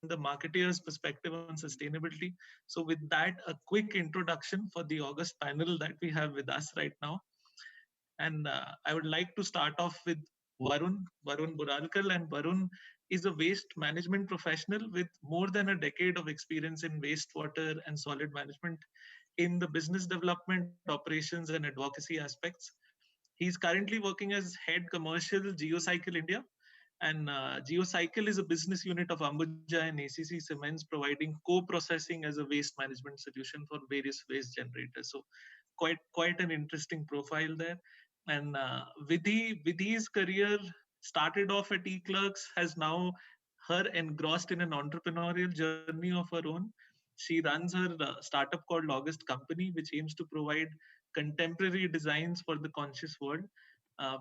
the marketeer's perspective on sustainability. So with that, a quick introduction for the August panel that we have with us right now. And I would like to start off with Varun Buralkar. And Varun is a waste management professional with more than a decade of experience in wastewater and solid management in the business development, operations, and advocacy aspects. He's currently working as head commercial Geocycle India. And Geocycle is a business unit of Ambuja and ACC Cements, providing co-processing as a waste management solution for various waste generators. So quite an interesting profile there. And Vidhi's career started off at eClerx, has now her engrossed in an entrepreneurial journey of her own. She runs her startup called August Company, which aims to provide contemporary designs for the conscious world.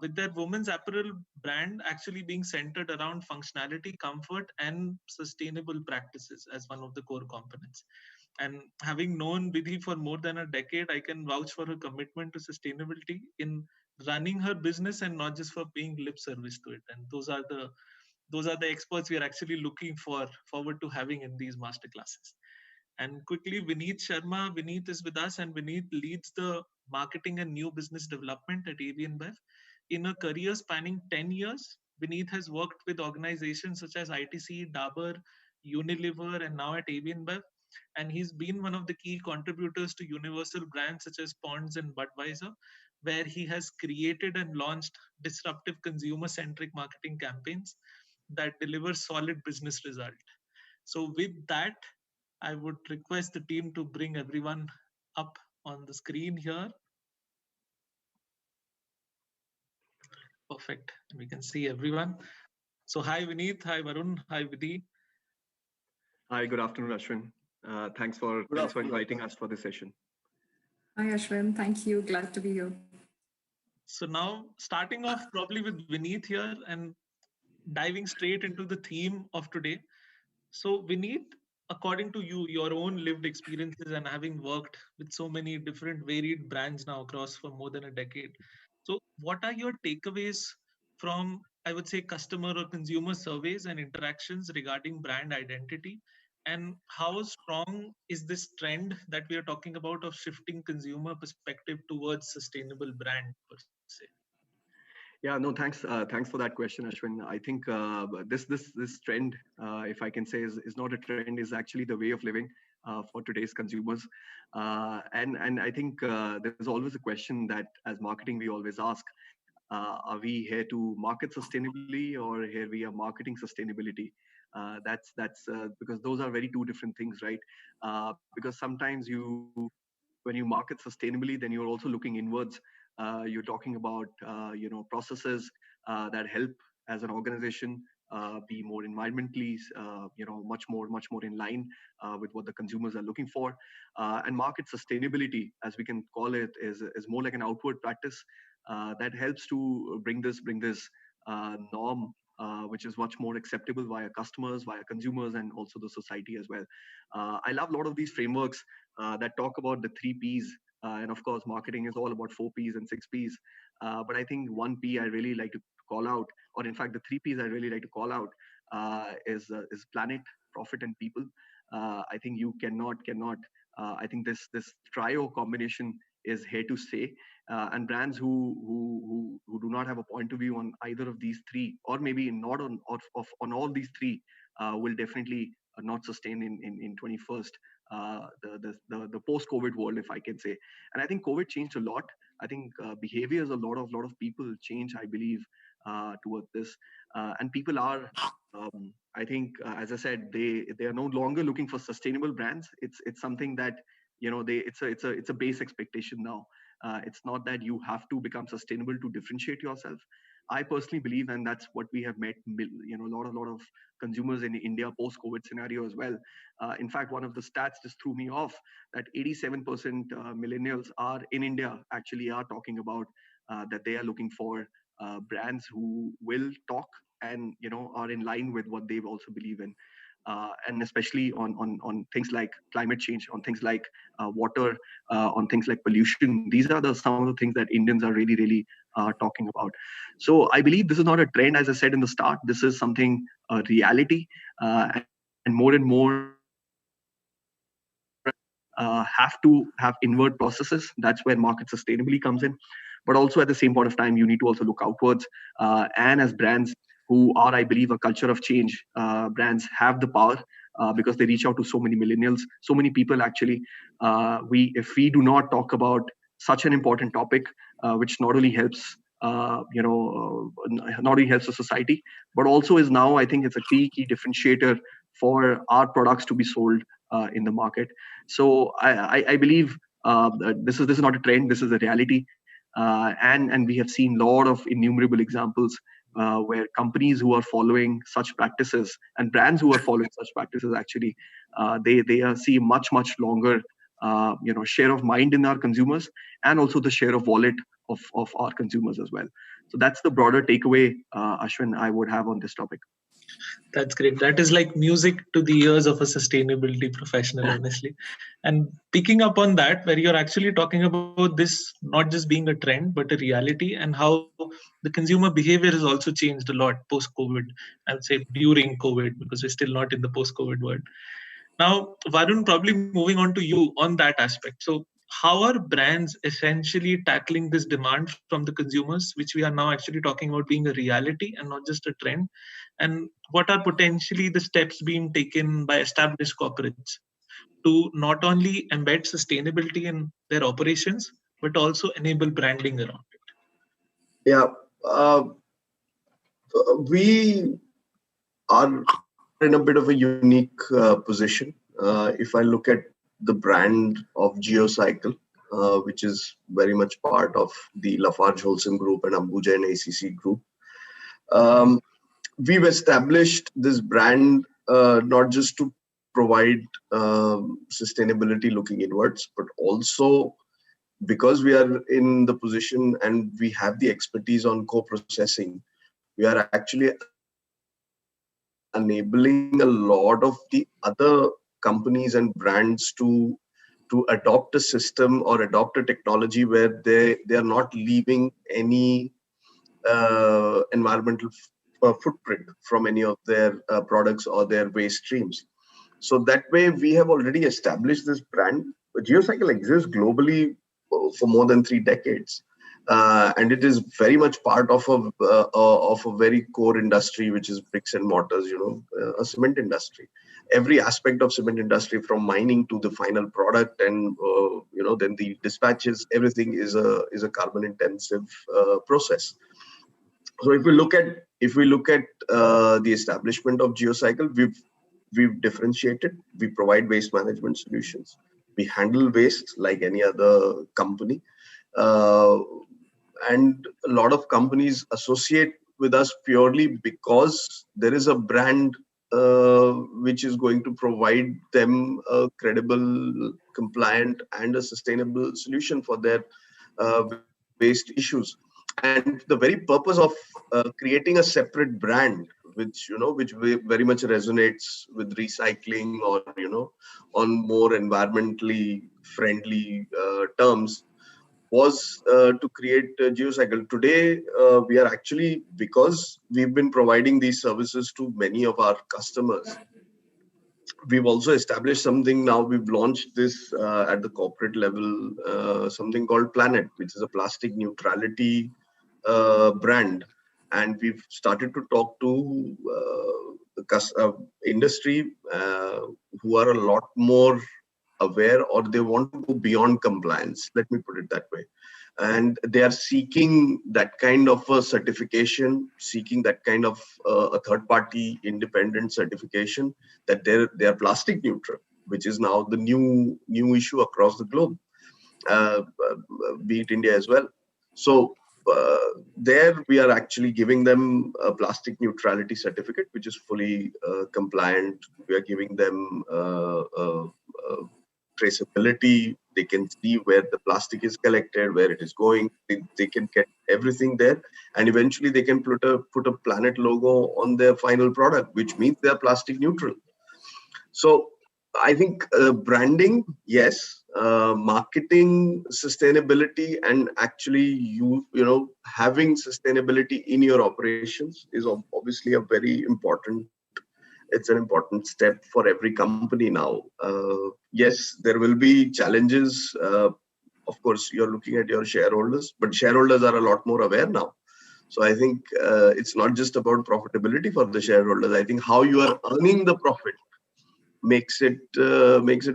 With their women's apparel brand actually being centered around functionality, comfort, and sustainable practices as one of the core components. And having known Vidhi for more than a decade, I can vouch for her commitment to sustainability in running her business and not just for paying lip service to it. And those are the experts we are actually looking forward to having in these master classes. And quickly, Vineet Sharma. Vineet is with us, and Vineet leads the marketing and new business development at AV InBev. In a career spanning 10 years, Vineet has worked with organizations such as ITC, Dabur, Unilever, and now at AV InBev. And he's been one of the key contributors to universal brands such as Ponds and Budweiser, where he has created and launched disruptive consumer-centric marketing campaigns that deliver solid business result. So with that, I would request the team to bring everyone up on the screen here. Perfect. We can see everyone. So hi Vineet, hi Varun, hi Vidhi. Hi, good afternoon, Ashwin. Thanks for inviting us for this session. Hi Ashwin, thank you. Glad to be here. So now starting off probably with Vineet here and diving straight into the theme of today. So Vineet, according to you, your own lived experiences and having worked with so many different varied brands now across for more than a decade. So what are your takeaways from, I would say, customer or consumer surveys and interactions regarding brand identity? And how strong is this trend that we are talking about of shifting consumer perspective towards sustainable brand per se? Yeah, no, thanks for that question, Ashwin. I think this trend, if I can say, is not a trend, is actually the way of living for today's consumers. And I think there's always a question that as marketing we always ask: are we here to market sustainably, or here we are marketing sustainability? That's because those are very two different things, right? Because sometimes when you market sustainably, then you're also looking inwards. You're talking about processes that help as an organization be more environmentally much more in line with what the consumers are looking for. And market sustainability, as we can call it, is more like an outward practice that helps to bring this norm, which is much more acceptable via customers, via consumers, and also the society as well. I love a lot of these frameworks that talk about the 3 Ps. And of course, marketing is all about 4 Ps and 6 Ps. But I think 1 P I really like to call out, or in fact, the 3 Ps I really like to call out is planet, profit, and people. I think you cannot. I think this trio combination is here to stay. And brands who do not have a point of view on either of these three, or maybe not on all these three, will definitely not sustain in 21st the post-COVID world, if I can say. And I think COVID changed a lot. I think behaviors a lot of people change, I believe, toward this. And people are, I think, as I said, they are no longer looking for sustainable brands. It's something that it's a base expectation now. It's not that you have to become sustainable to differentiate yourself. I personally believe, and that's what we have met, a lot of consumers in India post-COVID scenario as well. In fact, one of the stats just threw me off, that 87% millennials are in India actually are talking about that they are looking for brands who will talk and are in line with what they also believe in. And especially on things like climate change, on things like water, on things like pollution. These are some of the things that Indians are really talking about. So I believe this is not a trend, as I said in the start. This is something, a reality. and more have to have inward processes. That's where market sustainability comes in. But also at the same point of time, you need to also look outwards. And as brands who are, I believe, a culture of change, brands have the power because they reach out to so many millennials, so many people actually. If we do not talk about such an important topic, which not only helps not only helps the society, but also is now, I think it's a key differentiator for our products to be sold in the market. So I believe this is not a trend. This is a reality, and we have seen a lot of innumerable examples where companies who are following such practices and brands who are following such practices actually they see much longer share of mind in our consumers, and also the share of wallet of our consumers as well. So that's the broader takeaway, Ashwin, I would have on this topic. That's great. That is like music to the ears of a sustainability professional, honestly. And picking up on that, where you're actually talking about this not just being a trend, but a reality, and how the consumer behavior has also changed a lot post COVID, I would say during COVID, because we're still not in the post COVID world. Now, Varun, probably moving on to you on that aspect. So, how are brands essentially tackling this demand from the consumers, which we are now actually talking about being a reality and not just a trend? And what are potentially the steps being taken by established corporates to not only embed sustainability in their operations, but also enable branding around it? Yeah, we are in a bit of a unique position. If I look at the brand of GeoCycle, which is very much part of the Lafarge Holcim Group and Ambuja and ACC Group, we've established this brand not just to provide sustainability looking inwards, but also because we are in the position and we have the expertise on co-processing, we are actually enabling a lot of the other companies and brands to adopt a system or adopt a technology where they are not leaving any environmental footprint from any of their products or their waste streams. So that way we have already established this brand. GeoCycle exists globally for more than 3 decades. And it is very much part of a very core industry, which is bricks and mortars, a cement industry. Every aspect of cement industry, from mining to the final product, and then the dispatches, everything is a carbon intensive process. So if we look at the establishment of GeoCycle, we've differentiated. We provide waste management solutions. We handle waste like any other company. And a lot of companies associate with us purely because there is a brand which is going to provide them a credible, compliant, and a sustainable solution for their waste issues. And the very purpose of creating a separate brand, which very much resonates with recycling or on more environmentally friendly terms, was to create GeoCycle. Today, we are actually, because we've been providing these services to many of our customers, we've also established something now. We've launched this at the corporate level, something called Planet, which is a plastic neutrality brand. And we've started to talk to the industry who are a lot more aware, or they want to go beyond compliance. Let me put it that way. And they are seeking that kind of a certification, seeking that kind of a third-party independent certification that they are plastic neutral, which is now the new issue across the globe, be it India as well. So there we are actually giving them a plastic neutrality certificate, which is fully compliant. We are giving them traceability. They can see where the plastic is collected, where it is going. They can get everything there, and eventually they can put a Planet logo on their final product, which means they are plastic neutral. So I think branding, yes, marketing sustainability, and actually having sustainability in your operations is obviously a very important it's an important step for every company now. Yes, there will be challenges. Of course, you're looking at your shareholders, but shareholders are a lot more aware now. So I think it's not just about profitability for the shareholders. I think how you are earning the profit makes it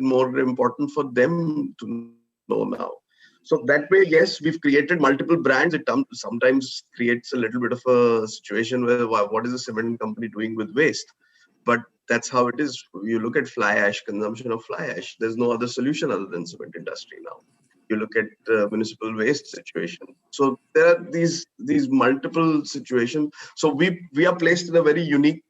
more important for them to know now. So that way, yes, we've created multiple brands. It sometimes creates a little bit of a situation where what is a cement company doing with waste? But that's how it is. You look at fly ash, consumption of fly ash. There's no other solution other than cement industry now. You look at municipal waste situation. So there are these multiple situations. So we are placed in a very unique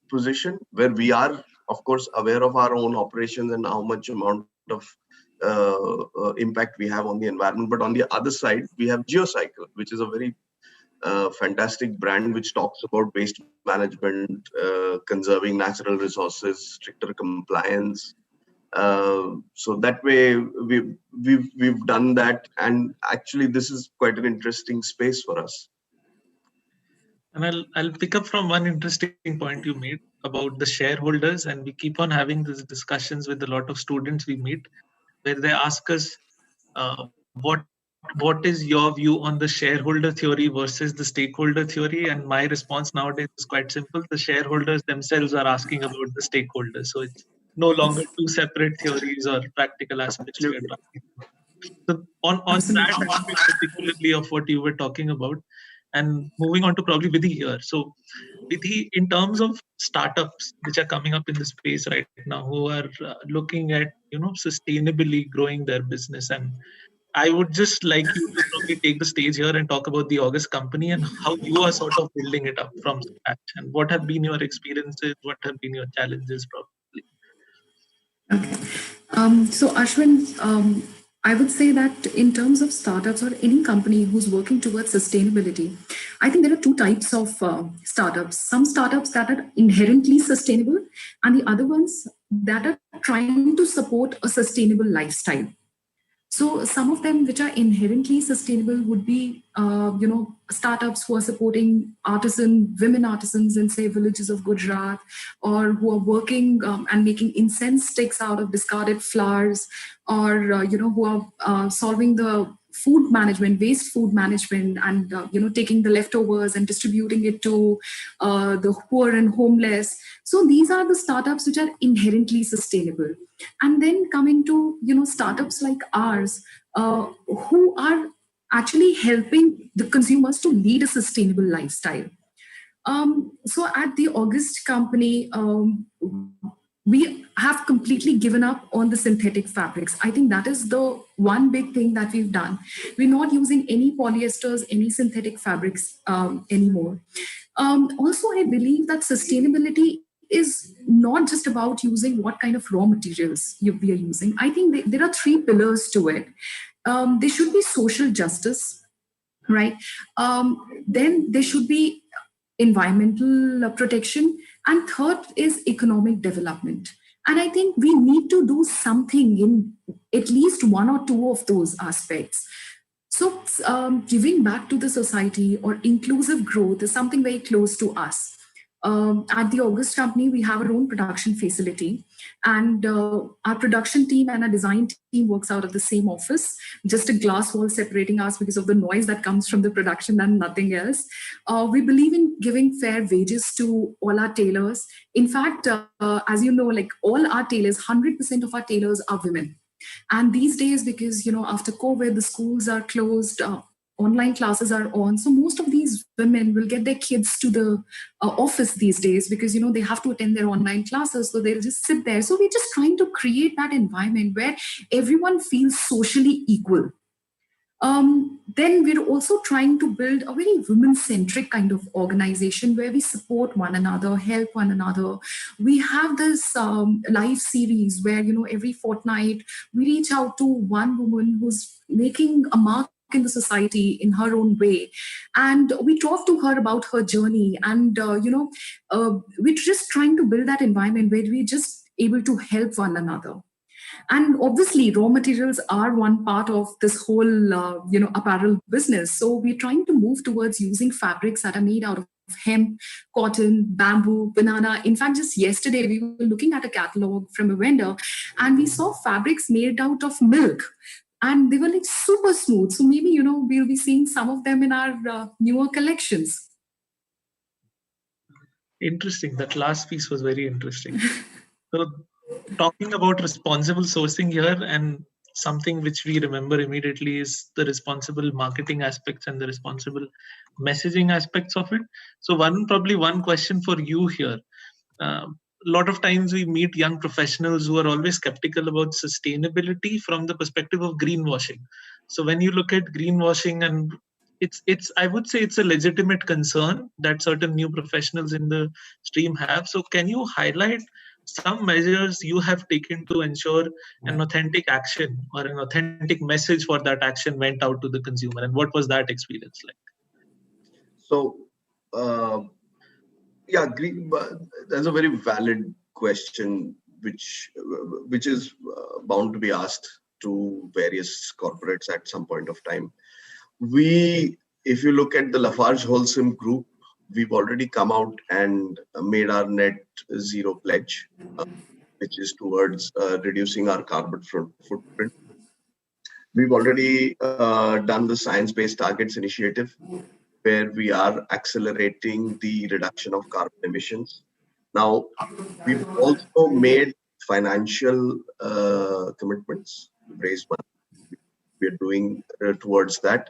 position where we are, of course, aware of our own operations and how much amount of impact we have on the environment. But on the other side, we have GeoCycle, which is a very fantastic brand which talks about waste management, conserving natural resources, stricter compliance. So that way we've done that, and actually this is quite an interesting space for us. And I'll pick up from one interesting point you made about the shareholders, and we keep on having these discussions with a lot of students we meet, where they ask us, what is your view on the shareholder theory versus the stakeholder theory? And my response nowadays is quite simple: the shareholders themselves are asking about the stakeholders, so it's no longer two separate theories or practical aspects we are talking about. So on that aspect particularly of what you were talking about, and moving on to probably Vidhi here. So Vidhi, in terms of startups which are coming up in the space right now, who are looking at sustainably growing their business, and I would just like you to probably take the stage here and talk about the August company and how you are sort of building it up from scratch, and what have been your experiences, what have been your challenges probably. Okay. So Ashwin, I would say that in terms of startups or any company who's working towards sustainability, I think there are two types of startups. Some startups that are inherently sustainable, and the other ones that are trying to support a sustainable lifestyle. So some of them which are inherently sustainable would be, startups who are supporting women artisans in, say, villages of Gujarat, or who are working and making incense sticks out of discarded flowers, or, who are solving the waste food management, and, taking the leftovers and distributing it to the poor and homeless. So these are the startups which are inherently sustainable. And then coming to, startups like ours, who are actually helping the consumers to lead a sustainable lifestyle. So at the August company, we have completely given up on the synthetic fabrics. I think that is the one big thing that we've done. We're not using any polyesters, any synthetic fabrics anymore. Also, I believe that sustainability is not just about using what kind of raw materials we are using. I think there are three pillars to it. There should be social justice, right? Then there should be environmental protection, and third is economic development. And I think we need to do something in at least one or two of those aspects. So giving back to the society or inclusive growth is something very close to us. At the August company, we have our own production facility, and our production team and our design team works out of the same office, just a glass wall separating us because of the noise that comes from the production and nothing else. We believe in giving fair wages to all our tailors. In fact, as you know, like all our tailors, 100% of our tailors are women. And these days, because, after COVID, the schools are closed, online classes are on. So most of these women will get their kids to the office these days because, they have to attend their online classes. So they'll just sit there. So we're just trying to create that environment where everyone feels socially equal. Then we're also trying to build a very women-centric kind of organization where we support one another, help one another. We have this live series where, every fortnight we reach out to one woman who's making a mark in the society in her own way, and we talk to her about her journey, and we're just trying to build that environment where we're just able to help one another. And obviously raw materials are one part of this whole apparel business, so we're trying to move towards using fabrics that are made out of hemp, cotton, bamboo, banana. In fact, just yesterday we were looking at a catalog from a vendor and we saw fabrics made out of milk. And they were like super smooth. So maybe, we'll be seeing some of them in our newer collections. Interesting. That last piece was very interesting. So talking about responsible sourcing here, and something which we remember immediately is the responsible marketing aspects and the responsible messaging aspects of it. So probably one question for you here. A lot of times we meet young professionals who are always skeptical about sustainability from the perspective of greenwashing. So when you look at greenwashing, and it's I would say it's a legitimate concern that certain new professionals in the stream have. So can you highlight some measures you have taken to ensure an authentic action or an authentic message for that action went out to the consumer, and what was that experience like? So yeah, that's a very valid question, which is bound to be asked to various corporates at some point of time. If you look at the Lafarge Holcim Group, we've already come out and made our net zero pledge, which is towards reducing our carbon footprint. We've already done the Science-Based Targets Initiative, where we are accelerating the reduction of carbon emissions. Now, we've also made financial commitments to raise money. We're doing towards that.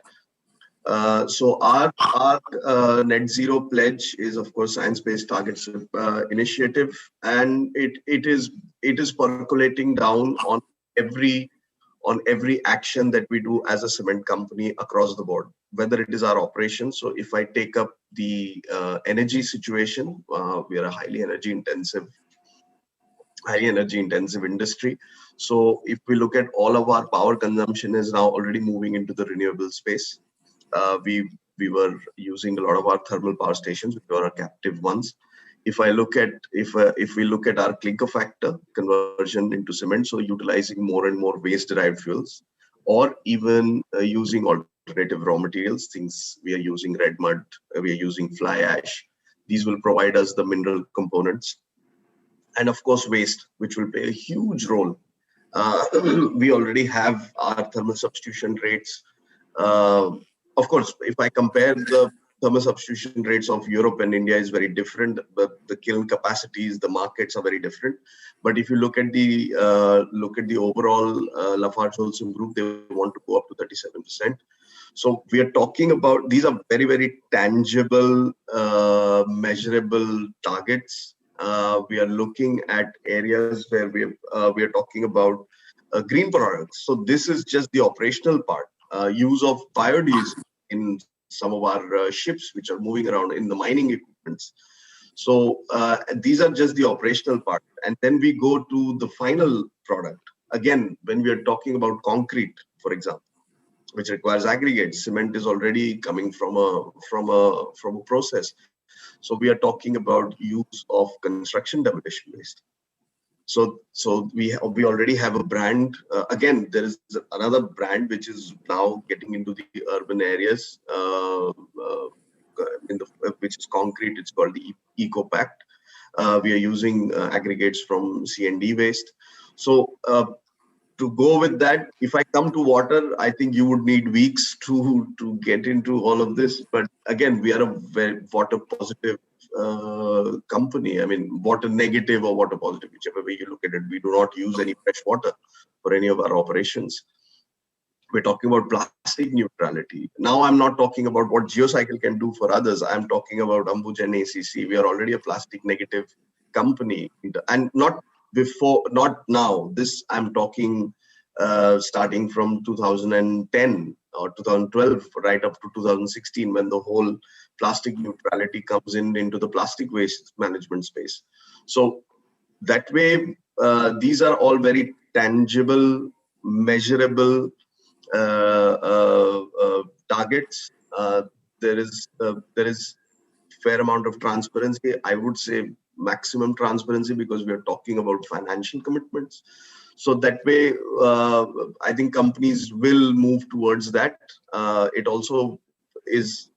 So our net zero pledge is, of course, Science-Based Targets Initiative, and it is percolating down on every action that we do as a cement company across the board, whether it is our operations. So if I take up the energy situation, we are a highly energy intensive industry. So if we look at all of our power consumption is now already moving into the renewable space. We were using a lot of our thermal power stations, which are our captive ones. If we look at our clinker factor conversion into cement, so utilizing more and more waste derived fuels, or even using alternative raw materials, things we are using red mud, we are using fly ash. These will provide us the mineral components, and of course waste, which will play a huge role. We already have our thermal substitution rates. Of course, if I compare the thermal substitution rates of Europe and India is very different, but the kiln capacities, the markets are very different. But if you look at the overall Lafarge Holcim Group, they want to go up to 37%. So we are talking about, these are very, very tangible, measurable targets. We are looking at areas where we are talking about green products. So this is just the operational part. Use of biodiesel in some of our ships which are moving around in the mining equipments. So these are just the operational part. And then we go to the final product. Again, when we are talking about concrete, for example, which requires aggregates, cement is already coming from a process. So we are talking about use of construction demolition waste. So we already have a brand. Again, there is another brand which is now getting into the urban areas, which is concrete. It's called the Eco Pact. We are using aggregates from C&D waste. So to go with that, if I come to water, I think you would need weeks to get into all of this. But again, we are a very water positive company. I mean, water negative or water positive, whichever way you look at it. We do not use any fresh water for any of our operations. We're talking about plastic neutrality. Now I'm not talking about what GeoCycle can do for others. I'm talking about Ambuja and ACC. We are already a plastic negative company, and not now. This I'm talking starting from 2010 or 2012, right up to 2016, when the whole plastic neutrality comes into the plastic waste management space. So that way, these are all very tangible, measurable targets. There is fair amount of transparency. I would say maximum transparency, because we are talking about financial commitments. So that way, I think companies will move towards that. It also is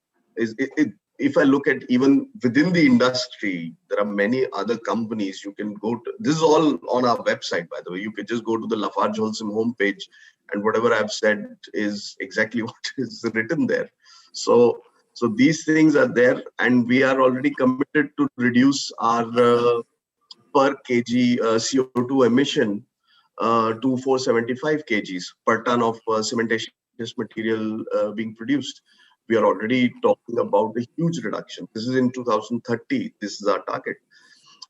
if I look at even within the industry, there are many other companies you can go to. This is all on our website, by the way. You can just go to the Lafarge Holcim homepage, and whatever I've said is exactly what is written there. So these things are there, and we are already committed to reduce our per kg CO2 emission to 475 kgs per ton of cementitious material being produced. We are already talking about a huge reduction. This is in 2030. This is our target.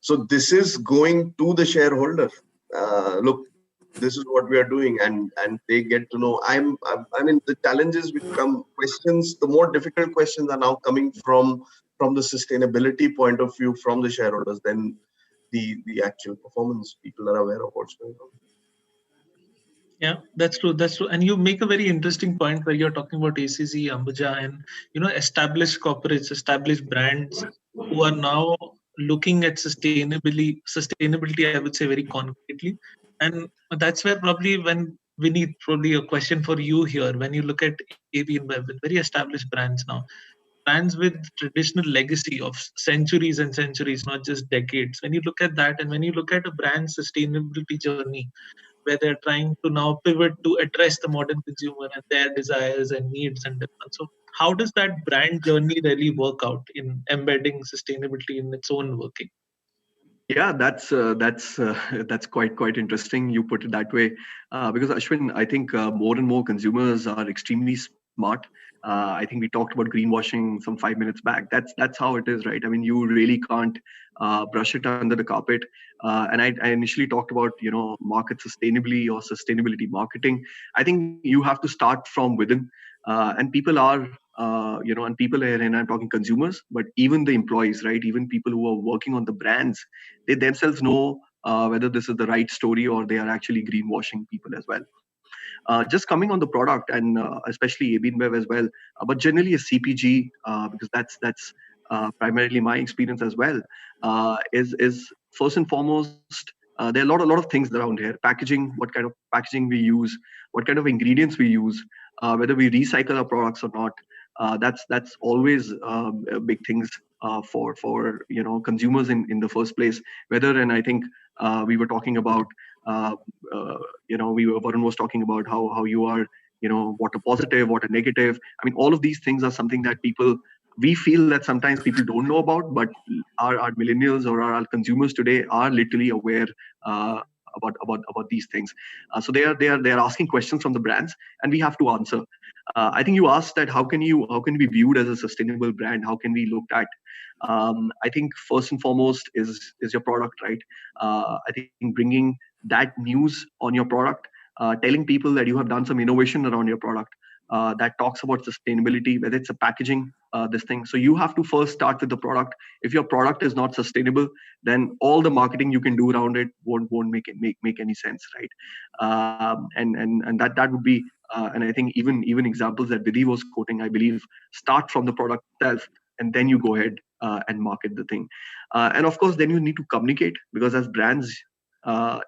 So this is going to the shareholder. Look, this is what we are doing, and they get to know. I mean, the challenges become questions. The more difficult questions are now coming from the sustainability point of view from the shareholders than the actual performance. People are aware of what's going on. Yeah, that's true. That's true. And you make a very interesting point where you're talking about ACC, Ambuja, and established corporates, established brands who are now looking at sustainability, I would say, very concretely. And that's where probably when we need probably a question for you here. When you look at AB InBev, with very established brands now, brands with traditional legacy of centuries and centuries, not just decades. When you look at that, and when you look at a brand's sustainability journey, where they're trying to now pivot to address the modern consumer and their desires and needs and demands. So how does that brand journey really work out in embedding sustainability in its own working? Yeah, that's quite interesting. You put it that way, because Ashwin, I think more and more consumers are extremely smart. I think we talked about greenwashing some 5 minutes back. That's how it is, right? I mean, you really can't brush it under the carpet. And I initially talked about market sustainably or sustainability marketing. I think you have to start from within, and people are. And people here, and I'm talking consumers, but even the employees, right? Even people who are working on the brands, they themselves know whether this is the right story or they are actually greenwashing people as well. Just coming on the product, and especially AB InBev as well, but generally a CPG, because that's primarily my experience as well, is first and foremost, there are a lot of things around here. Packaging, what kind of packaging we use, what kind of ingredients we use, whether we recycle our products or not. That's always big things for consumers in the first place. And I think we were talking about Varun was talking about how you are water positive, water negative. I mean, all of these things are something that we feel that sometimes people don't know about, but our millennials or our consumers today are literally aware about these things. So they are asking questions from the brands, and we have to answer. I think you asked that how can we be viewed as a sustainable brand? How can we look at? I think first and foremost is your product, right? I think bringing that news on your product, telling people that you have done some innovation around your product that talks about sustainability, whether it's a packaging, this thing. So you have to first start with the product. If your product is not sustainable, then all the marketing you can do around it won't make any sense, right? And that would be, and I think even examples that Vidhi was quoting, I believe, start from the product itself, and then you go ahead and market the thing. And of course, then you need to communicate, because as brands,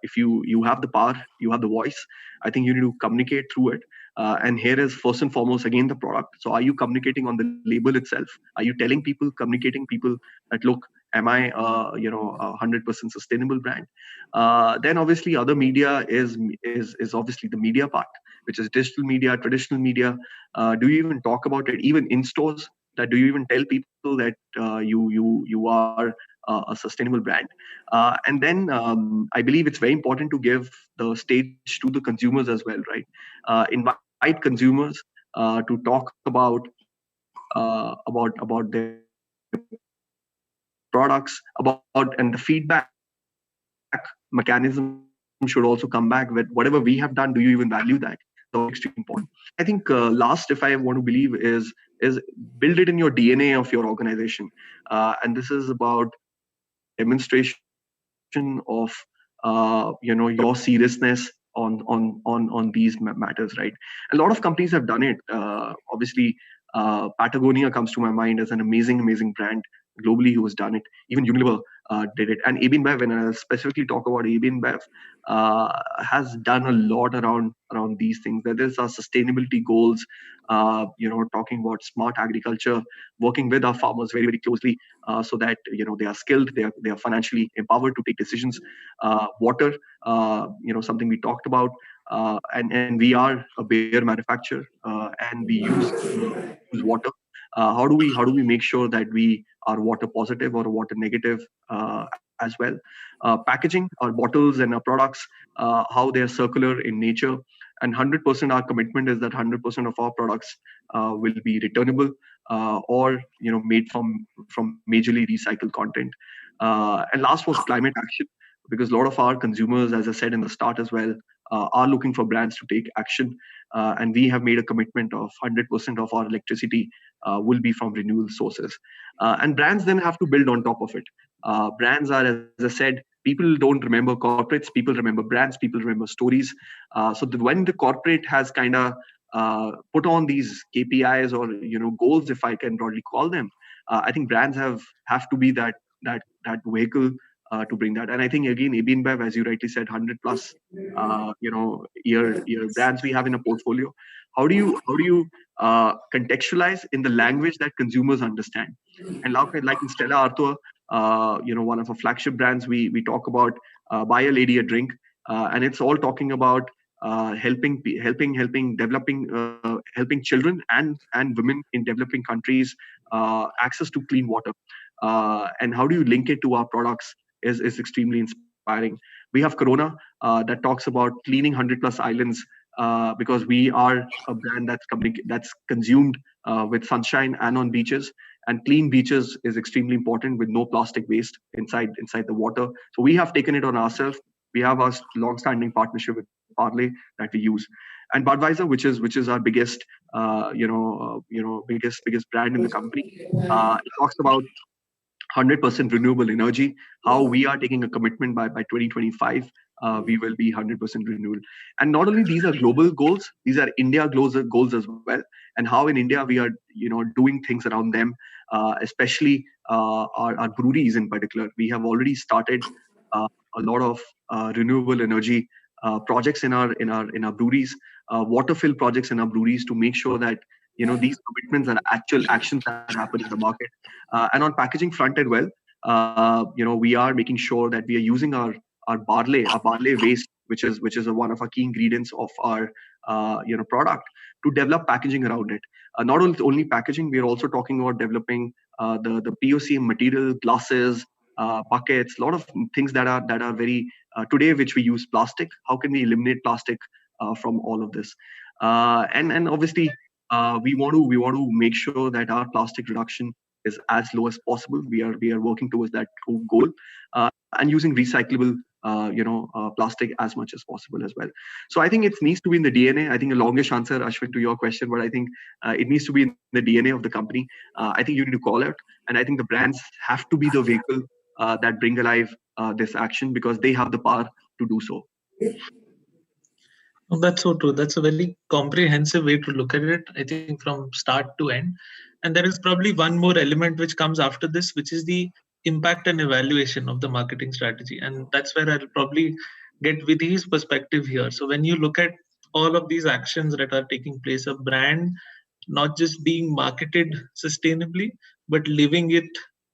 if you have the power, you have the voice, I think you need to communicate through it. And here is first and foremost, again, the product. So are you communicating on the label itself? Are you telling people, communicating people that, look, am I a 100% sustainable brand? Then obviously other media is obviously the media part, which is digital media, traditional media. Do you even talk about it even in stores? That do you even tell people that you are a sustainable brand? And then I believe it's very important to give the stage to the consumers as well, right? Invite consumers to talk about their products, and the feedback mechanism should also come back with whatever we have done. Do you even value that? So extremely important. I think last, if I want to believe, is build it in your DNA of your organization, and this is about demonstration of your seriousness on these matters, right? A lot of companies have done it. Obviously, Patagonia comes to my mind as an amazing brand globally who has done it. Even Unilever did it. And AB InBev, when I specifically talk about AB InBev, has done a lot around these things. There is our sustainability goals, talking about smart agriculture, working with our farmers very, very closely, so that they are skilled, they are financially empowered to take decisions. Water, something we talked about, and we are a beer manufacturer, and we use water. How do we make sure that we are water positive or water negative as well? Packaging our bottles and our products, how they are circular in nature, and 100% our commitment is that 100% of our products will be returnable, or made from majorly recycled content. And last was climate action, because a lot of our consumers, as I said in the start as well, are looking for brands to take action. And we have made a commitment of 100% of our electricity will be from renewable sources. And brands then have to build on top of it. Brands are, as I said, people don't remember corporates, people remember brands, people remember stories. When the corporate has kind of put on these KPIs or goals, if I can broadly call them, I think brands have to be that vehicle to bring that. And I think again, AB InBev, as you rightly said, 100 plus year brands we have in a portfolio. How do you contextualize in the language that consumers understand? And like in Stella Artois, one of our flagship brands, we talk about buy a lady a drink, and it's all talking about helping children and women in developing countries access to clean water. And how do you link it to our products is extremely inspiring. We have Corona that talks about cleaning 100 plus islands, because we are a brand that's consumed with sunshine and on beaches. And clean beaches is extremely important, with no plastic waste inside the water. So we have taken it on ourselves. We have our long-standing partnership with Parley that we use, and Budweiser, which is our biggest biggest brand in the company. It talks about 100% renewable energy, how we are taking a commitment by 2025, we will be 100% renewable. And not only these are global goals, these are India goals as well. And how in India we are doing things around them, especially our breweries in particular. We have already started a lot of renewable energy projects in our breweries, water fill projects in our breweries, to make sure that these commitments and actual actions that happen in the market. And on packaging front as well, we are making sure that we are using our barley waste, which is one of our key ingredients of our product, to develop packaging around it. Not only packaging, we are also talking about developing the POC material, glasses, buckets, a lot of things that are very today, which we use plastic. How can we eliminate plastic from all of this? And obviously, we want to make sure that our plastic reduction is as low as possible. We are working towards that goal, and using recyclable plastic as much as possible as well. So I think it needs to be in the DNA. I think a longish answer, Ashwin, to your question, but I think it needs to be in the DNA of the company. I think you need to call out, and I think the brands have to be the vehicle that bring alive this action, because they have the power to do so. Oh, that's so true. That's a very comprehensive way to look at it, I think, from start to end. And there is probably one more element which comes after this, which is the impact and evaluation of the marketing strategy. And that's where I'll probably get Vidhi's perspective here. So when you look at all of these actions that are taking place, a brand not just being marketed sustainably, but living it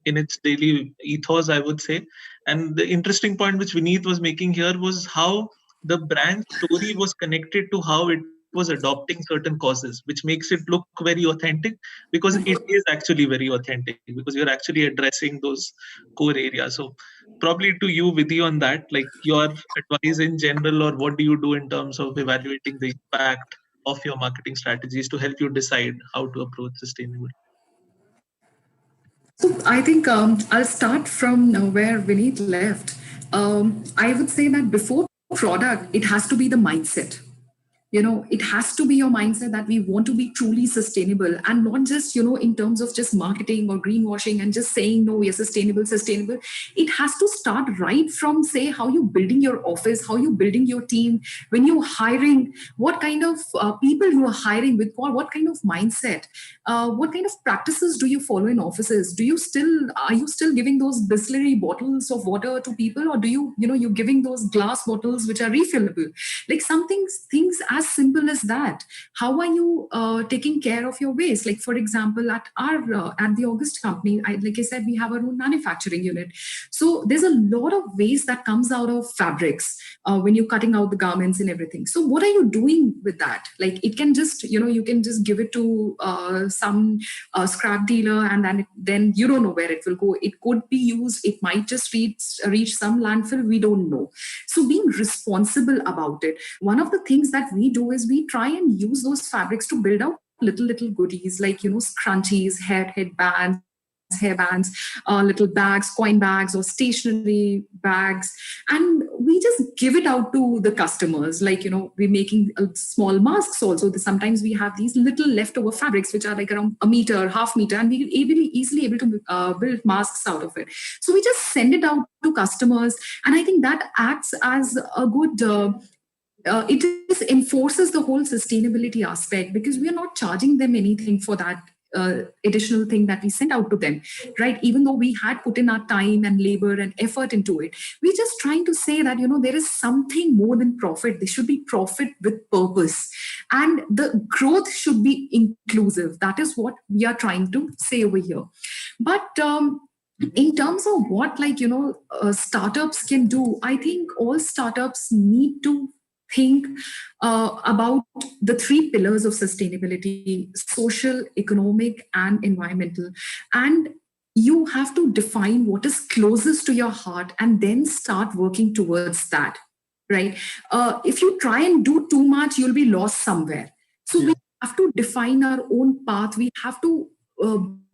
in its daily ethos, I would say. And the interesting point which Vineet was making here was how the brand story was connected to how it was adopting certain causes, which makes it look very authentic, because it is actually very authentic, because you're actually addressing those core areas. So probably to you, Vidhi, on that, like your advice in general, or what do you do in terms of evaluating the impact of your marketing strategies to help you decide how to approach sustainability? So I think I'll start from where Vineet left. I would say that before product, it has to be the mindset. it has to be your mindset that we want to be truly sustainable, and not just, in terms of just marketing or greenwashing and just saying, no, we are sustainable. It has to start right from, say, how you building your office, how you building your team, when you're hiring, what kind of people you are hiring with, what kind of mindset, what kind of practices do you follow in offices? Are you still giving those Bisleri bottles of water to people, or do you're giving those glass bottles which are refillable? Like things as simple as that. How are you taking care of your waste? Like, for example, at the August company, like I said, we have our own manufacturing unit. So there's a lot of waste that comes out of fabrics when you're cutting out the garments and everything. So what are you doing with that? Like, it can just, you can just give it to some scrap dealer, and then you don't know where it will go. It could be used. It might just reach some landfill. We don't know. So being responsible about it. One of the things that we do is we try and use those fabrics to build out little goodies, like, scrunchies, headbands, hairbands, little bags, coin bags, or stationery bags, and we just give it out to the customers. Like, we're making small masks also. Sometimes we have these little leftover fabrics which are like around a meter, half meter, and we're easily able to build masks out of it. So we just send it out to customers, and I think that acts as a good it just enforces the whole sustainability aspect, because we are not charging them anything for that additional thing that we sent out to them, right? Even though we had put in our time and labor and effort into it, we're just trying to say that, there is something more than profit. There should be profit with purpose, and the growth should be inclusive. That is what we are trying to say over here. But in terms of what, startups can do, I think all startups need to think about the three pillars of sustainability: social, economic, and environmental. And you have to define what is closest to your heart and then start working towards that, right? If you try and do too much, you'll be lost somewhere. So we have to define our own path. We have to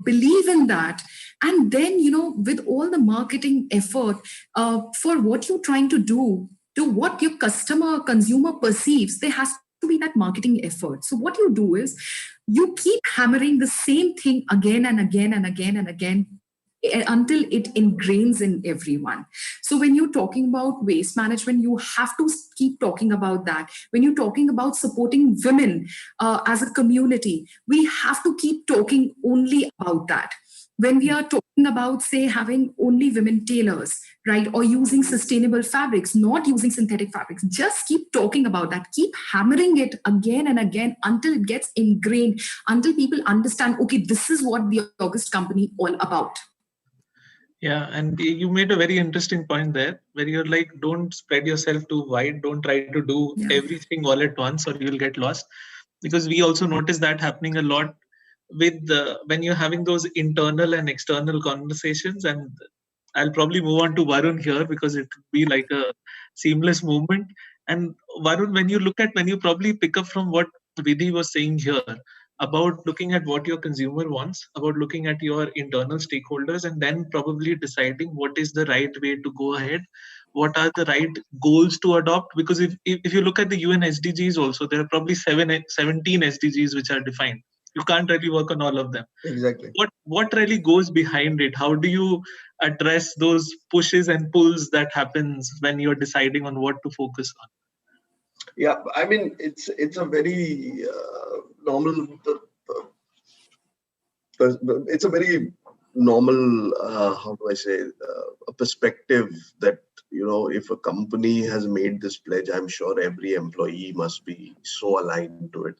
believe in that, and then, with all the marketing effort for what you're trying to do, to what your consumer perceives, there has to be that marketing effort. So what you do is you keep hammering the same thing again and again and again and again until it ingrains in everyone. So when you're talking about waste management, you have to keep talking about that. When you're talking about supporting women as a community, we have to keep talking only about that. When we are talking about, say, having only women tailors, right, or using sustainable fabrics, not using synthetic fabrics, just keep talking about that. Keep hammering it again and again until it gets ingrained, until people understand, okay, this is what the August company all about. Yeah, and you made a very interesting point there, where you're like, don't spread yourself too wide, don't try to do everything all at once, or you'll get lost. Because we also notice that happening a lot with when you're having those internal and external conversations. And I'll probably move on to Varun here, because it could be like a seamless movement. And Varun, when you probably pick up from what Vidhi was saying here, about looking at what your consumer wants, about looking at your internal stakeholders, and then probably deciding what is the right way to go ahead, what are the right goals to adopt. Because if you look at the UN SDGs also, there are probably 17 SDGs which are defined. You can't really work on all of them. Exactly. What really goes behind it? How do you address those pushes and pulls that happens when you're deciding on what to focus on? Yeah, I mean, it's a very normal. It's a very normal. How do I say? A perspective that, if a company has made this pledge, I'm sure every employee must be so aligned to it.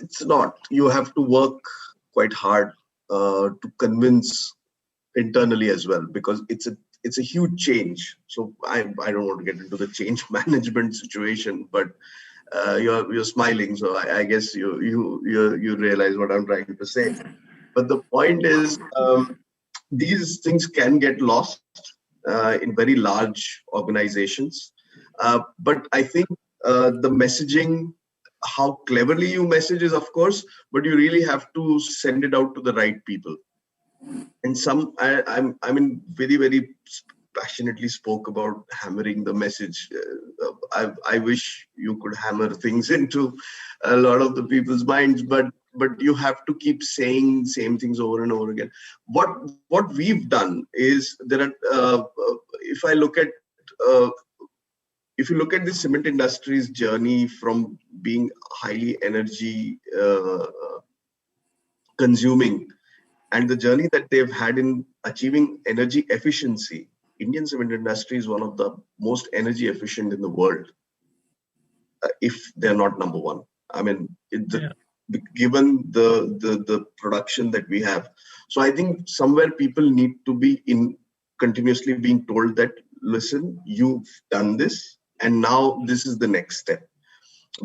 It's not. You have to work quite hard to convince internally as well, because it's a huge change. So I don't want to get into the change management situation, but you're smiling, so I guess you realize what I'm trying to say. But the point is, these things can get lost in very large organizations. But I think the messaging, how cleverly you message is, of course, but you really have to send it out to the right people. And I'm in very, very passionately spoke about hammering the message. I wish you could hammer things into a lot of the people's minds, but you have to keep saying same things over and over again. What we've done is there are uh, if you look at the cement industry's journey from being highly energy consuming and the journey that they've had in achieving energy efficiency, Indian cement industry is one of the most energy efficient in the world, if they're not number one. I mean, given the production that we have. So I think somewhere people need to be continuously being told that, listen, you've done this, and now this is the next step.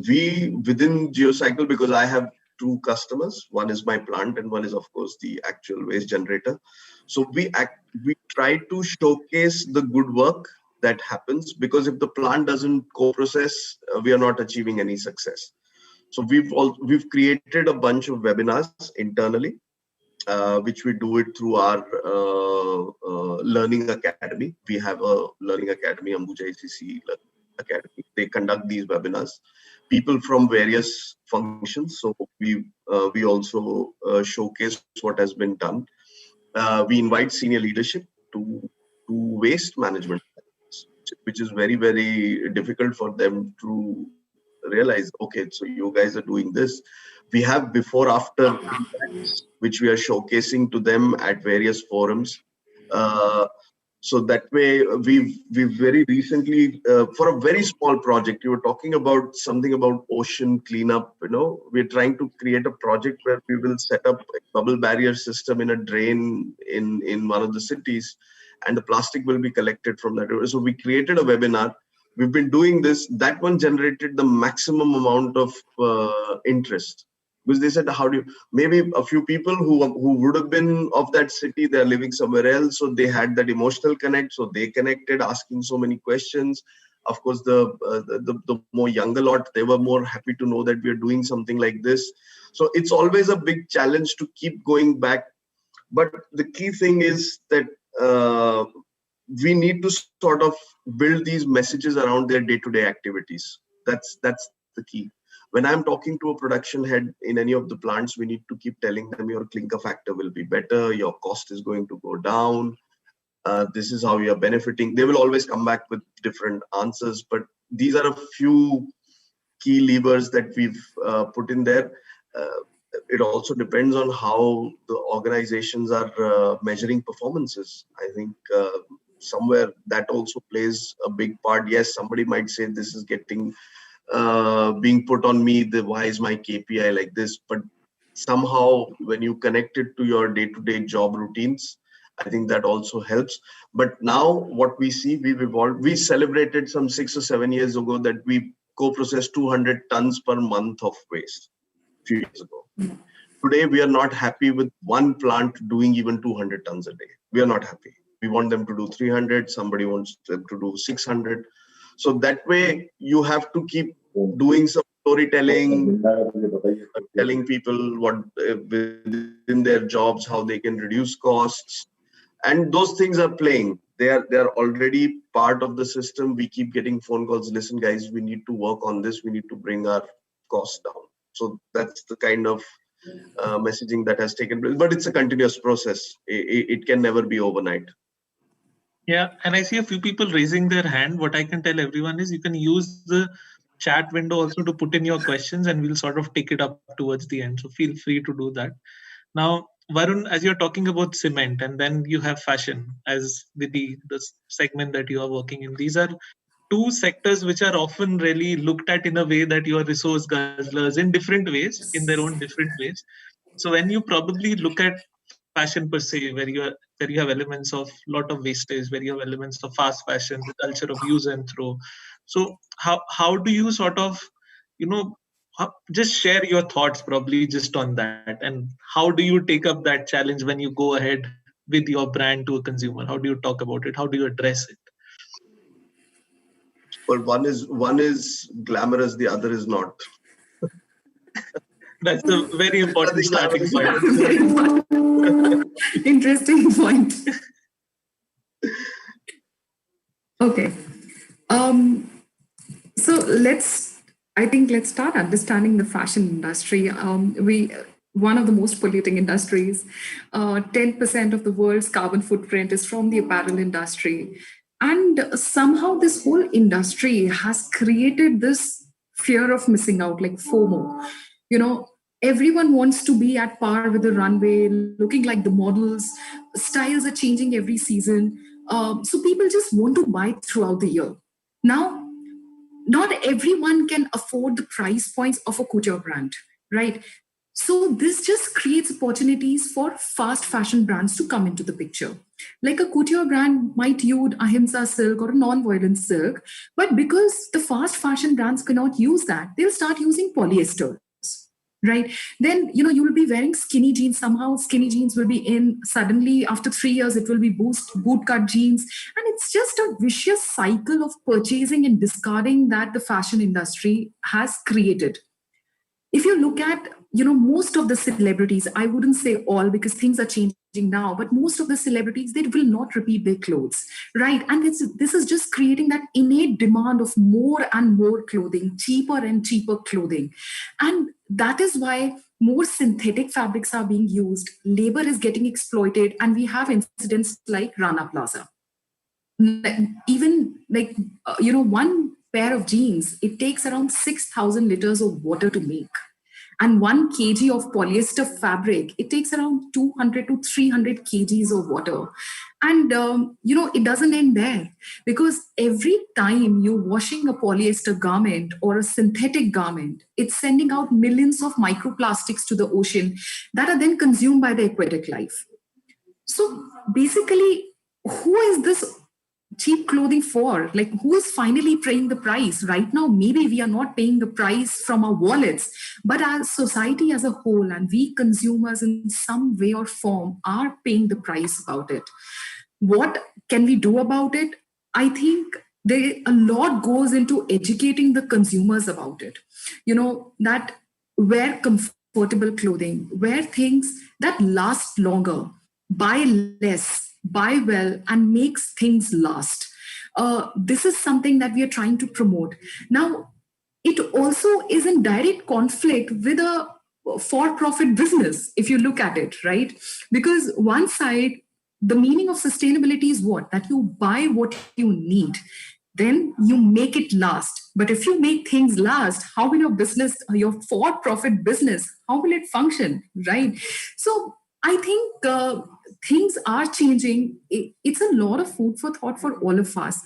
We within GeoCycle, because I have two customers, one is my plant and one is of course the actual waste generator. So we try to showcase the good work that happens, because if the plant doesn't co-process, we are not achieving any success. So we've created a bunch of webinars internally, which we do it through our learning academy. We have a learning academy, Ambuja ACC Academy. They conduct these webinars. People from various functions. So we also showcase what has been done. We invite senior leadership to waste management, which is very, very difficult for them to realize. Okay, so you guys are doing this. We have before after impacts, which we are showcasing to them at various forums. So that way, we've very recently, for a very small project, you were talking about something about ocean cleanup. We're trying to create a project where we will set up a bubble barrier system in a drain in one of the cities, and the plastic will be collected from that. So we created a webinar. We've been doing this. That one generated the maximum amount of interest. Because they said, maybe a few people who would have been of that city, they're living somewhere else. So they had that emotional connect. So they connected, asking so many questions. Of course, the more younger lot, they were more happy to know that we are doing something like this. So it's always a big challenge to keep going back. But the key thing is that we need to sort of build these messages around their day-to-day activities. That's the key. When I'm talking to a production head in any of the plants, we need to keep telling them your clinker factor will be better, your cost is going to go down, this is how you are benefiting. They will always come back with different answers, but these are a few key levers that we've put in there. It also depends on how the organizations are measuring performances. I think somewhere that also plays a big part. Yes, somebody might say this is getting being put on me, why is my KPI like this? But somehow when you connect it to your day-to-day job routines, I think that also helps. But now what we see, we've evolved. We celebrated some 6 or 7 years ago that we co-processed 200 tons per month of waste a few years ago. Today, we are not happy with one plant doing even 200 tons a day. We are not happy. We want them to do 300. Somebody wants them to do 600. So that way, you have to keep doing some storytelling, telling people what within their jobs, how they can reduce costs. And those things are playing. They are already part of the system. We keep getting phone calls. Listen, guys, we need to work on this. We need to bring our costs down. So that's the kind of messaging that has taken place. But it's a continuous process. It can never be overnight. Yeah, and I see a few people raising their hand. What I can tell everyone is you can use the chat window also to put in your questions, and we'll sort of take it up towards the end. So feel free to do that. Now, Varun, as you're talking about cement, and then you have fashion as the segment that you are working in, these are two sectors which are often really looked at in a way that you are resource guzzlers in different ways, in their own different ways. So when you probably look at fashion per se, where you have elements of lot of wastage, where you have elements of fast fashion, the culture of use and throw. So how do you sort of, just share your thoughts probably just on that, and how do you take up that challenge when you go ahead with your brand to a consumer? How do you talk about it? How do you address it? Well, one is glamorous, the other is not. That's a very important starting point. Interesting point. Okay. So let's start understanding the fashion industry. One of the most polluting industries. 10% of the world's carbon footprint is from the apparel industry, and somehow this whole industry has created this fear of missing out, like FOMO. You know, everyone wants to be at par with the runway, looking like the models. Styles are changing every season, so people just want to buy throughout the year. Now, not everyone can afford the price points of a couture brand, right? So this just creates opportunities for fast fashion brands to come into the picture. Like a couture brand might use ahimsa silk or a non-violent silk, but because the fast fashion brands cannot use that, they'll start using polyesters, right? Then you will be wearing skinny jeans. Somehow skinny jeans will be in, suddenly after 3 years it will be boot cut jeans, and it's just a vicious cycle of purchasing and discarding that the fashion industry has created. If you look at most of the celebrities, I wouldn't say all because things are changing now, but most of the celebrities, they will not repeat their clothes, right? And this is just creating that innate demand of more and more clothing, cheaper and cheaper clothing. And that is why more synthetic fabrics are being used, labor is getting exploited, and we have incidents like Rana Plaza. Even like one pair of jeans, it takes around 6,000 liters of water to make, and 1 kg of polyester fabric, it takes around 200 to 300 kgs of water. And it doesn't end there, because every time you're washing a polyester garment or a synthetic garment, it's sending out millions of microplastics to the ocean that are then consumed by the aquatic life. So basically, who is this cheap clothing for? Like, who is finally paying the price? Right now, maybe we are not paying the price from our wallets, but as society as a whole, and we consumers in some way or form are paying the price about it. What can we do about it? I think a lot goes into educating the consumers about it. That wear comfortable clothing, wear things that last longer, buy less, buy well, and makes things last. This is something that we are trying to promote. Now, it also is in direct conflict with a for-profit business, if you look at it, right? Because one side, the meaning of sustainability is what? That you buy what you need, then you make it last. But if you make things last, how will your for-profit business, how will it function, right? So I think things are changing. It's a lot of food for thought for all of us.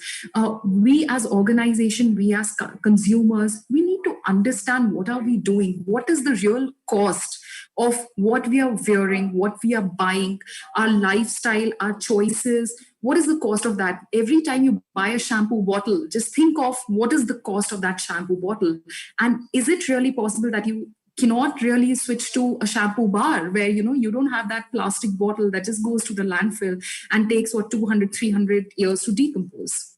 We as organization, we as consumers, we need to understand what are we doing, what is the real cost of what we are wearing, what we are buying, our lifestyle, our choices. What is the cost of that? Every time you buy a shampoo bottle, just think of what is the cost of that shampoo bottle. And is it really possible that you cannot really switch to a shampoo bar where you don't have that plastic bottle that just goes to the landfill and takes 200-300 years to decompose?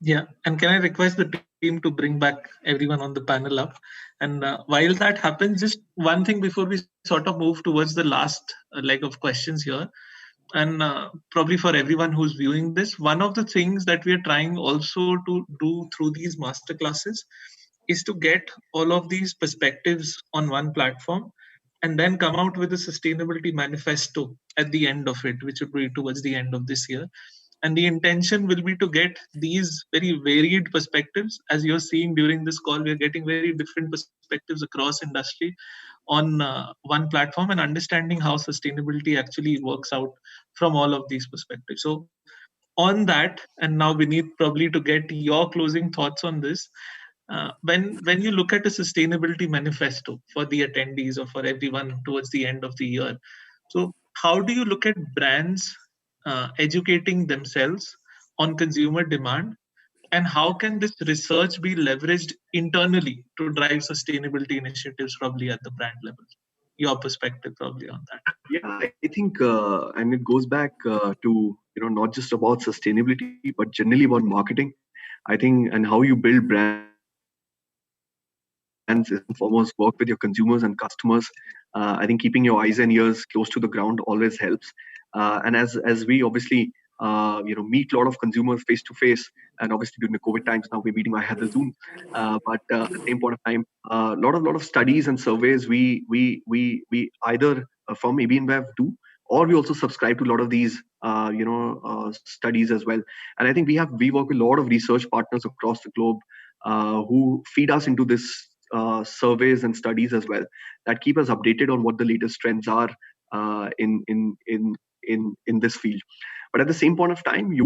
Yeah, and can I request the team to bring back everyone on the panel up? And while that happens, just one thing before we sort of move towards the last leg of questions here, and probably for everyone who's viewing this, one of the things that we are trying also to do through these masterclasses is to get all of these perspectives on one platform and then come out with a sustainability manifesto at the end of it, which will be towards the end of this year. And the intention will be to get these very varied perspectives. As you're seeing during this call, we're getting very different perspectives across industry on one platform and understanding how sustainability actually works out from all of these perspectives. So on that, and now we need probably to get your closing thoughts on this. When you look at a sustainability manifesto for the attendees or for everyone towards the end of the year, so how do you look at brands educating themselves on consumer demand, and how can this research be leveraged internally to drive sustainability initiatives probably at the brand level? Your perspective probably on that. Yeah, I think, and it goes back to not just about sustainability, but generally about marketing. I think, and how you build brands is foremost work with your consumers and customers. I think keeping your eyes and ears close to the ground always helps. And as we obviously meet a lot of consumers face to face, and obviously during the COVID times now we're meeting via the Zoom. But at the same point of time, a lot of studies and surveys we either from AB InBev do, or we also subscribe to a lot of these studies as well. And I think we work with a lot of research partners across the globe who feed us into this surveys and studies as well, that keep us updated on what the latest trends are in this field. But at the same point of time,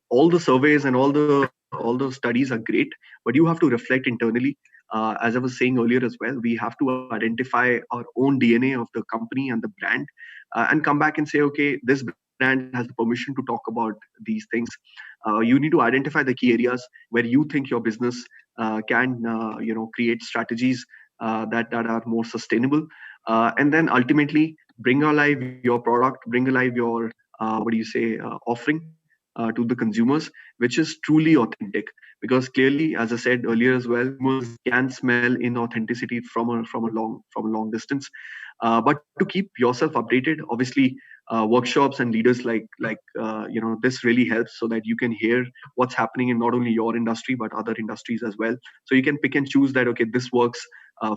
all the surveys and all the studies are great, but you have to reflect internally. As I was saying earlier as well, we have to identify our own DNA of the company and the brand, and come back and say, okay, this brand has the permission to talk about these things. You need to identify the key areas where you think your business can create strategies that are more sustainable, and then ultimately bring alive your product, bring alive your offering to the consumers, which is truly authentic. Because clearly, as I said earlier as well, consumers can smell inauthenticity from a long distance. But to keep yourself updated, obviously, workshops and leaders like this really helps, so that you can hear what's happening in not only your industry but other industries as well. So you can pick and choose that, okay, this works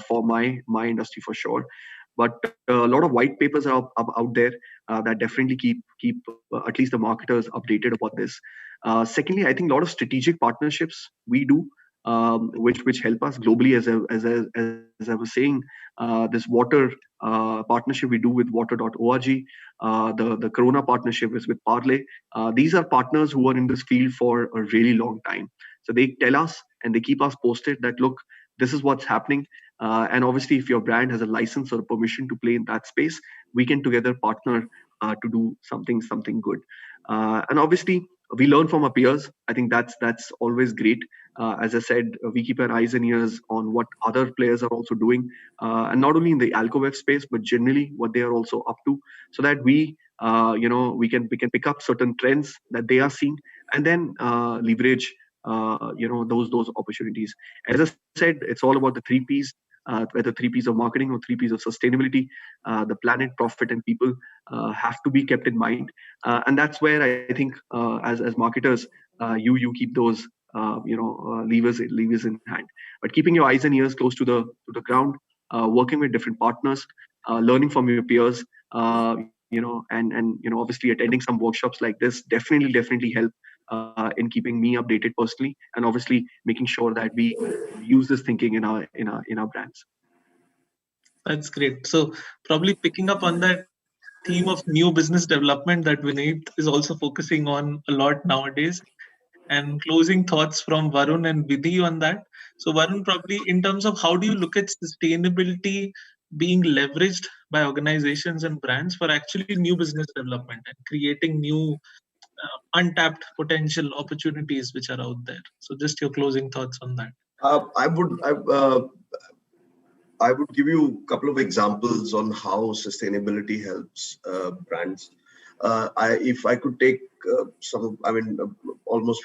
for my industry for sure. But a lot of white papers are out there that definitely keep at least the marketers updated about this. Secondly, I think a lot of strategic partnerships we do, which help us globally. As I was saying, this water partnership we do with water.org, the Corona partnership is with Parley. These are partners who are in this field for a really long time. So they tell us and they keep us posted that, look, this is what's happening. And obviously, if your brand has a license or a permission to play in that space, we can together partner to do something good. And obviously, we learn from our peers. I think that's always great. As I said, we keep our eyes and ears on what other players are also doing, and not only in the alcohol space, but generally what they are also up to, so that we can pick up certain trends that they are seeing, and then leverage those opportunities. As I said, it's all about the 3 Ps. Whether 3 Ps of marketing or 3 Ps of sustainability, the planet, profit, and people have to be kept in mind. And that's where I think, as marketers, you keep those levers in hand. But keeping your eyes and ears close to the ground, working with different partners, learning from your peers, and obviously attending some workshops like this definitely help in keeping me updated personally, and obviously making sure that we use this thinking in our brands. That's great. So probably picking up on that theme of new business development that Vineet is also focusing on a lot nowadays, and closing thoughts from Varun and Vidhi on that. So Varun, probably in terms of how do you look at sustainability being leveraged by organizations and brands for actually new business development and creating new untapped potential opportunities which are out there? So just your closing thoughts on that. I would give you a couple of examples on how sustainability helps brands. If I could take almost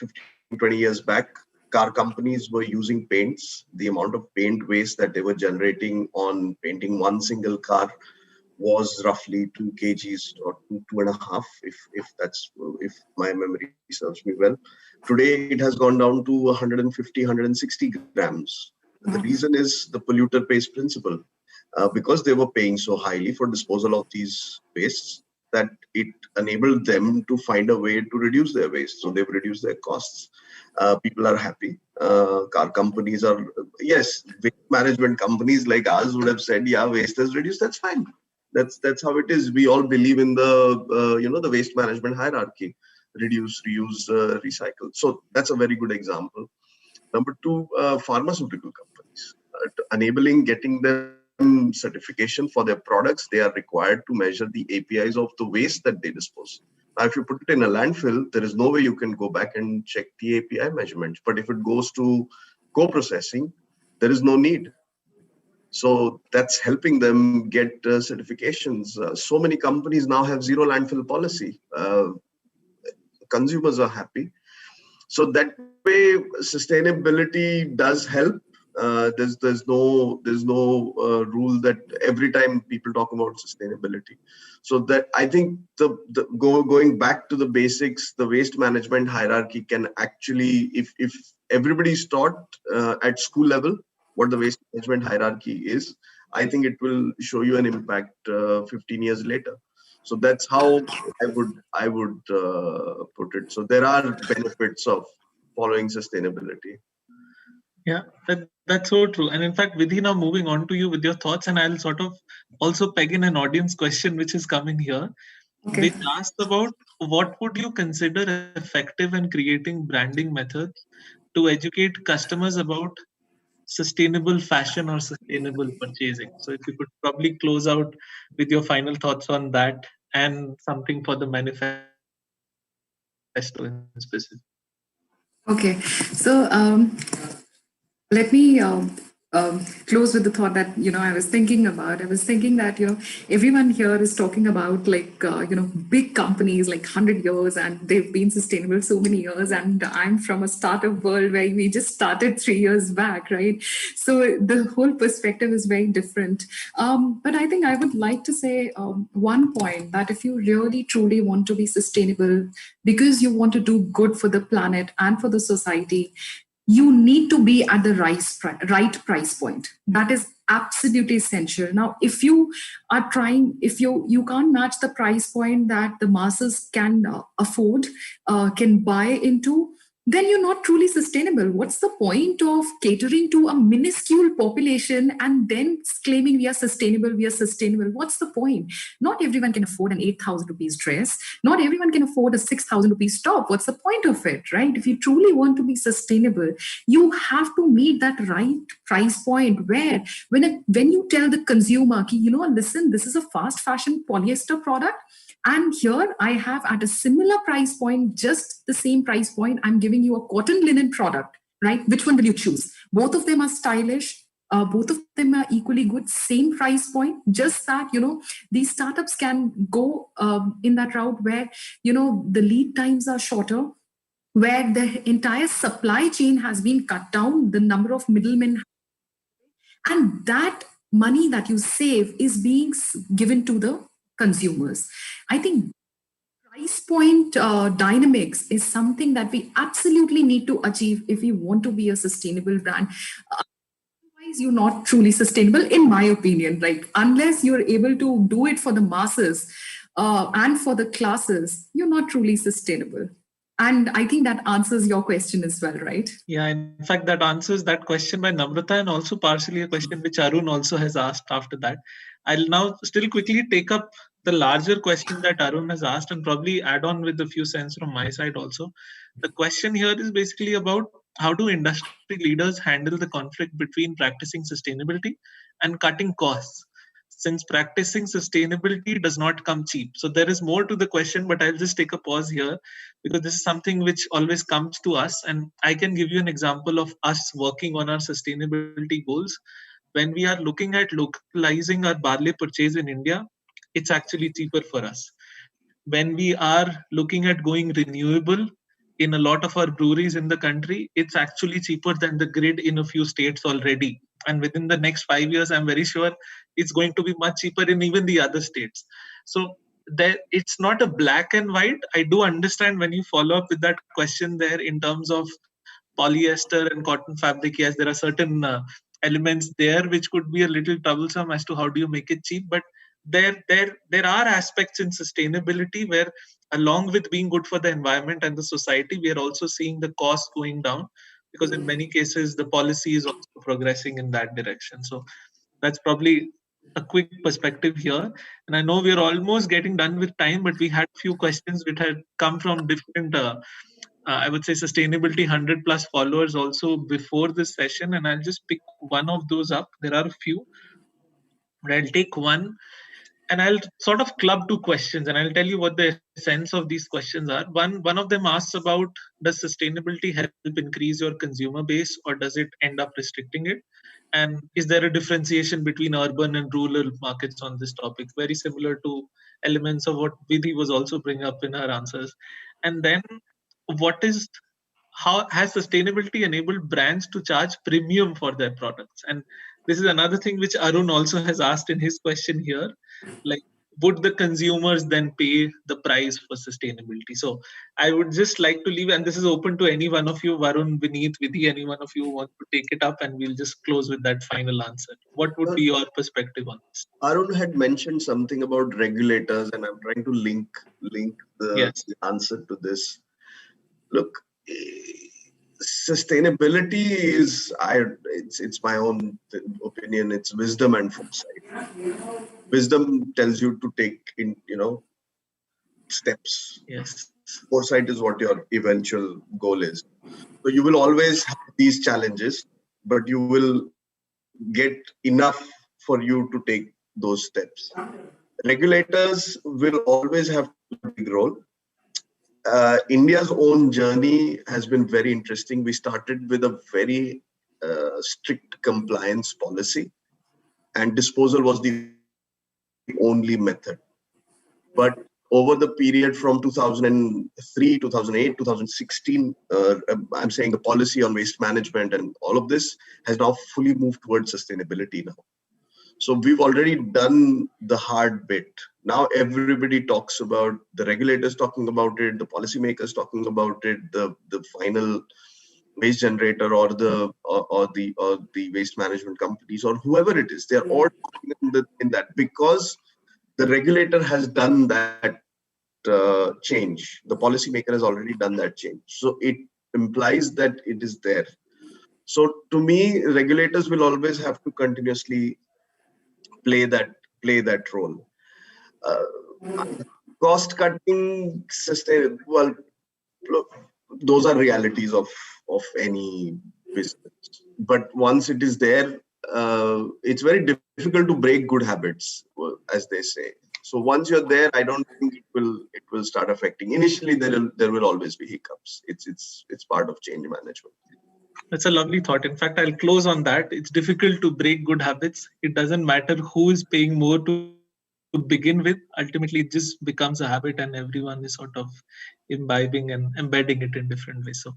15-20 years back, car companies were using paints. The amount of paint waste that they were generating on painting one single car was roughly 2 kgs or 2.5, if my memory serves me well. Today, it has gone down to 150, 160 grams. The reason is the polluter pays principle. Because they were paying so highly for disposal of these wastes, that it enabled them to find a way to reduce their waste. So they've reduced their costs. People are happy. Car companies are, yes, waste management companies like ours would have said, yeah, waste has reduced, that's fine. That's how it is. We all believe in the waste management hierarchy: reduce, reuse, recycle. So that's a very good example. Number 2, pharmaceutical companies, enabling getting them certification for their products. They are required to measure the APIs of the waste that they dispose. Now, if you put it in a landfill, there is no way you can go back and check the API measurements. But if it goes to co-processing, there is no need. So that's helping them get certifications. So many companies now have zero landfill policy. Consumers are happy. So that way, sustainability does help. There's no rule that every time people talk about sustainability. So that I think going back to the basics, the waste management hierarchy can actually, if everybody is taught at school level what the waste management hierarchy is, I think it will show you an impact 15 years later. So that's how I would put it. So there are benefits of following sustainability. Yeah, that's so true. And in fact, Vidhi, now moving on to you with your thoughts, and I'll sort of also peg in an audience question which is coming here, Okay. which asks about what would you consider effective in creating branding methods to educate customers about sustainable fashion or sustainable purchasing. So if you could probably close out with your final thoughts on that and something for the manifesto in specific. Okay. So let me close with the thought that I was thinking about. I was thinking that everyone here is talking about like big companies like 100 years and they've been sustainable so many years, and I'm from a startup world where we just started 3 years back, right? So the whole perspective is very different. But I think I would like to say one point, that if you really truly want to be sustainable because you want to do good for the planet and for the society, you need to be at the right price point. That is absolutely essential. Now, if you are trying, if you can't match the price point that the masses can afford, can buy into, then you're not truly sustainable. What's the point of catering to a minuscule population and then claiming we are sustainable, we are sustainable? What's the point? Not everyone can afford an 8,000 rupees dress. Not everyone can afford a 6,000 rupees top. What's the point of it, right? If you truly want to be sustainable, you have to meet that right price point where when you tell the consumer, listen, this is a fast fashion polyester product, and here I have at a similar price point, just the same price point, I'm giving you a cotton linen product, right? Which one will you choose? Both of them are stylish. Both of them are equally good, same price point. Just that, these startups can go in that route where, the lead times are shorter, where the entire supply chain has been cut down, the number of middlemen, and that money that you save is being given to the consumers. I think price point dynamics is something that we absolutely need to achieve if we want to be a sustainable brand. Otherwise, you're not truly sustainable, in my opinion. Like, unless you're able to do it for the masses and for the classes, you're not truly sustainable. And I think that answers your question as well, right? Yeah, in fact, that answers that question by Namrata, and also partially a question which Arun also has asked after that. I'll now still quickly take up the larger question that Arun has asked and probably add on with a few cents from my side also. The question here is basically about how do industry leaders handle the conflict between practicing sustainability and cutting costs, since practicing sustainability does not come cheap. So there is more to the question, but I'll just take a pause here because this is something which always comes to us. And I can give you an example of us working on our sustainability goals. When we are looking at localizing our barley purchase in India, it's actually cheaper for us. When we are looking at going renewable in a lot of our breweries in the country, it's actually cheaper than the grid in a few states already. And within the next 5 years, I'm very sure it's going to be much cheaper in even the other states. So it's not a black and white. I do understand when you follow up with that question there in terms of polyester and cotton fabric. Yes, there are certain elements there which could be a little troublesome as to how do you make it cheap. But there are aspects in sustainability where, along with being good for the environment and the society, we are also seeing the cost going down, because in many cases the policy is also progressing in that direction. So that's probably a quick perspective here. And I know we're almost getting done with time, but we had a few questions which had come from different I would say sustainability 100 plus followers also before this session, and I'll just pick one of those up. There are a few, but I'll take one and I'll sort of club two questions, and I'll tell you what the sense of these questions are. One of them asks about, does sustainability help increase your consumer base, or does it end up restricting it? And is there a differentiation between urban and rural markets on this topic? Very similar to elements of what Vidhi was also bringing up in her answers. And then, what is how has sustainability enabled brands to charge premium for their products? And this is another thing which Arun also has asked in his question here. Like, would the consumers then pay the price for sustainability? So I would just like to leave, and this is open to any one of you, Varun, Vineet, Vidhi, any one of you want to take it up, and we'll just close with that final answer. What would be your perspective on this? Arun had mentioned something about regulators, and I'm trying to link the answer to this. Look, sustainability is, it's my own opinion. It's wisdom and foresight. Wisdom tells you to take in, steps. Yes. Foresight is what your eventual goal is. So you will always have these challenges, but you will get enough for you to take those steps. Regulators will always have a big role. India's own journey has been very interesting. We started with a very strict compliance policy, and disposal was the only method. But over the period from 2003, 2008, 2016, I'm saying the policy on waste management and all of this has now fully moved towards sustainability now. So we've already done the hard bit. Now everybody talks about, the regulators talking about it, the policymakers talking about it, the final waste generator or the waste management companies or whoever it is. They're all talking in that because the regulator has done that change. The policymaker has already done that change. So it implies that it is there. So to me, regulators will always have to continuously play that role. Cost cutting, sustain. Well, look, those are realities of any business. But once it is there, it's very difficult to break good habits, as they say. So once you're there, I don't think it will start affecting. Initially, there will always be hiccups. It's part of change management. That's a lovely thought. In fact, I'll close on that. It's difficult to break good habits. It doesn't matter who is paying more to begin with. Ultimately, it just becomes a habit and everyone is sort of imbibing and embedding it in different ways. So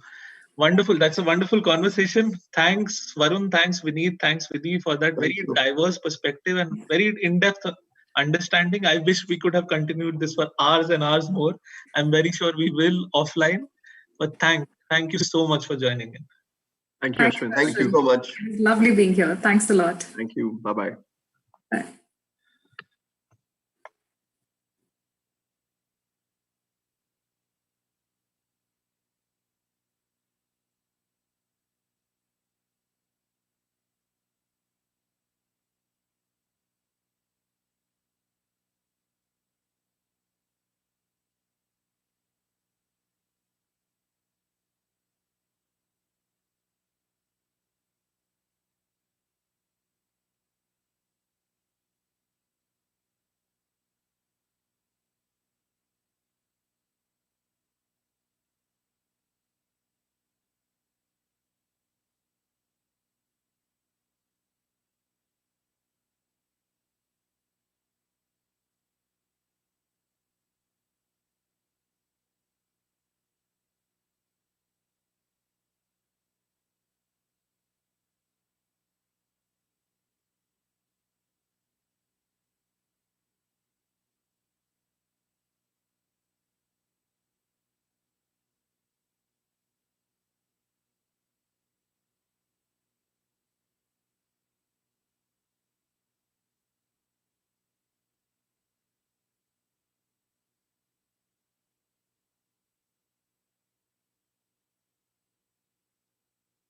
wonderful. That's a wonderful conversation. Thanks, Varun. Thanks, Vineet. Thanks, Vidhi, for that very diverse perspective and very in-depth understanding. I wish we could have continued this for hours and hours more. I'm very sure we will offline. But thank you so much for joining in. Thank you, Ashwin. Thank you so much. Lovely being here. Thanks a lot. Thank you. Bye-bye. Bye.